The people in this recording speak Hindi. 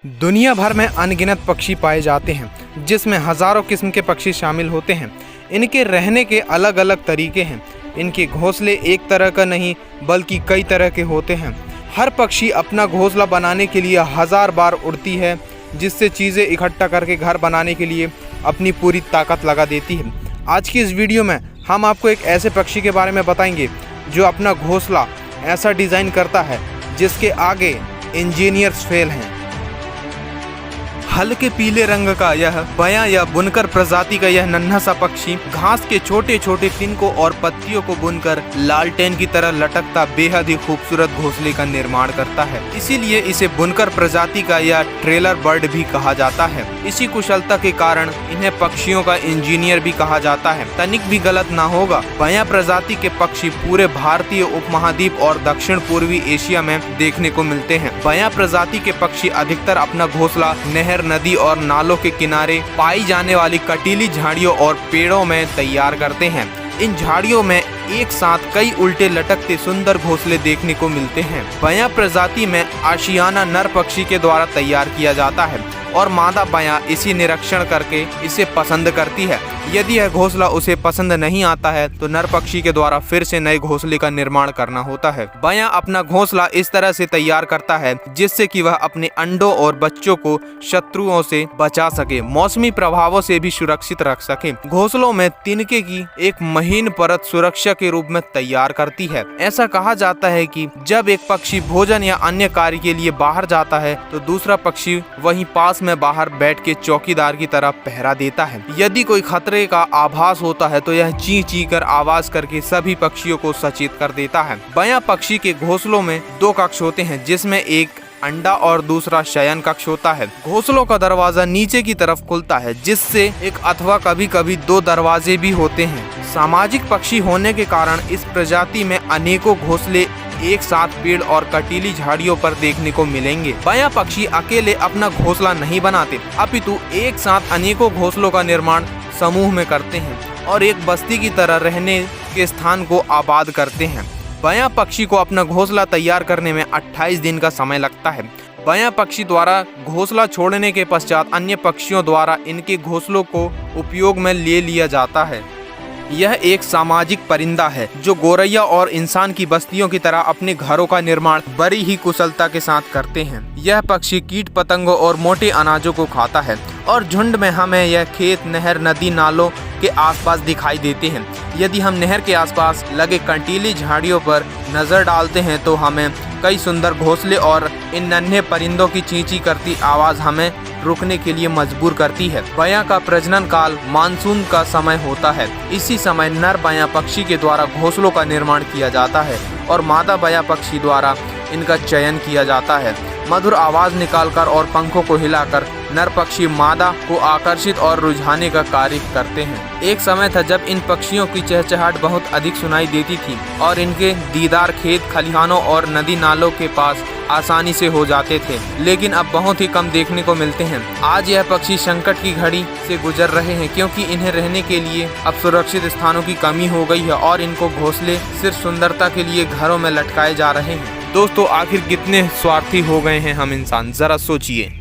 दुनिया भर में अनगिनत पक्षी पाए जाते हैं, जिसमें हजारों किस्म के पक्षी शामिल होते हैं। इनके रहने के अलग अलग तरीके हैं। इनके घोंसले एक तरह का नहीं बल्कि कई तरह के होते हैं। हर पक्षी अपना घोंसला बनाने के लिए हजार बार उड़ती है, जिससे चीज़ें इकट्ठा करके घर बनाने के लिए अपनी पूरी ताकत लगा देती है। आज की इस वीडियो में हम आपको एक ऐसे पक्षी के बारे में बताएंगे जो अपना घोंसला ऐसा डिज़ाइन करता है जिसके आगे इंजीनियर्स फेल हैं। हल्के पीले रंग का यह बया या बुनकर प्रजाति का यह नन्हा सा पक्षी घास के छोटे छोटे तिनकों और पत्तियों को बुनकर लालटेन की तरह लटकता बेहद ही खूबसूरत घोंसले का निर्माण करता है। इसीलिए इसे बुनकर प्रजाति का या ट्रेलर बर्ड भी कहा जाता है। इसी कुशलता के कारण इन्हें पक्षियों का इंजीनियर भी कहा जाता है। तनिक भी गलत ना होगा। बया प्रजाति के पक्षी पूरे भारतीय उपमहाद्वीप और दक्षिण पूर्वी एशिया में देखने को मिलते हैं। बया प्रजाति के पक्षी अधिकतर अपना घोंसला नहर, नदी और नालों के किनारे पाई जाने वाली कटीली झाड़ियों और पेड़ों में तैयार करते हैं। इन झाड़ियों में एक साथ कई उल्टे लटकते सुंदर घोंसले देखने को मिलते हैं। बया प्रजाति में आशियाना नर पक्षी के द्वारा तैयार किया जाता है और मादा बया इसी निरीक्षण करके इसे पसंद करती है। यदि यह घोंसला उसे पसंद नहीं आता है तो नर पक्षी के द्वारा फिर से नए घोंसले का निर्माण करना होता है। बया अपना घोंसला इस तरह से तैयार करता है जिससे कि वह अपने अंडों और बच्चों को शत्रुओं से बचा सके, मौसमी प्रभावों से भी सुरक्षित रख सके। घोंसलों में तिनके की एक महीन परत सुरक्षा के रूप में तैयार करती है। ऐसा कहा जाता है कि जब एक पक्षी भोजन या अन्य कार्य के लिए बाहर जाता है तो दूसरा पक्षी वहीं पास में बाहर बैठ के चौकीदार की तरह पहरा देता है। यदि कोई खतरे का आभास होता है तो यह ची ची कर आवाज करके सभी पक्षियों को सचेत कर देता है। बया पक्षी के घोंसलों में दो कक्ष होते हैं, जिसमें एक अंडा और दूसरा शयन कक्ष होता है। घोंसलों का दरवाजा नीचे की तरफ खुलता है, जिससे एक अथवा कभी कभी दो दरवाजे भी होते हैं। सामाजिक पक्षी होने के कारण इस प्रजाति में अनेकों घोंसले एक साथ पेड़ और कटीली झाड़ियों पर देखने को मिलेंगे। बया पक्षी अकेले अपना घोंसला नहीं बनाते, अपितु एक साथ अनेकों घोंसलों का निर्माण समूह में करते हैं और एक बस्ती की तरह रहने के स्थान को आबाद करते हैं। बया पक्षी को अपना घोंसला तैयार करने में 28 दिन का समय लगता है। बया पक्षी द्वारा घोंसला छोड़ने के पश्चात अन्य पक्षियों द्वारा इनके घोंसलों को उपयोग में ले लिया जाता है। यह एक सामाजिक परिंदा है जो गोरैया और इंसान की बस्तियों की तरह अपने घरों का निर्माण बड़ी ही कुशलता के साथ करते हैं। यह पक्षी कीट पतंगों और मोटे अनाजों को खाता है और झुंड में हमें यह खेत, नहर, नदी, नालों के आसपास दिखाई देते हैं। यदि हम नहर के आसपास लगे कंटीली झाड़ियों पर नजर डालते हैं तो हमें कई सुंदर घोंसले और इन नन्हे परिंदों की चींची करती आवाज हमें रुकने के लिए मजबूर करती है। बया का प्रजनन काल मानसून का समय होता है। इसी समय नर बया पक्षी के द्वारा घोंसलों का निर्माण किया जाता है और मादा बया पक्षी द्वारा इनका चयन किया जाता है। मधुर आवाज निकालकर और पंखों को हिलाकर नर पक्षी मादा को आकर्षित और रुझाने का कार्य करते हैं। एक समय था जब इन पक्षियों की चहचहाट बहुत अधिक सुनाई देती थी और इनके दीदार खेत, खलिहानों और नदी नालों के पास आसानी से हो जाते थे, लेकिन अब बहुत ही कम देखने को मिलते हैं। आज यह पक्षी संकट की घड़ी से गुजर रहे हैं क्योंकि इन्हें रहने के लिए अब सुरक्षित स्थानों की कमी हो गई है और इनको घोंसले सिर्फ सुंदरता के लिए घरों में लटकाए जा रहे हैं। दोस्तों, आखिर कितने स्वार्थी हो गए हैं हम इंसान, जरा सोचिए।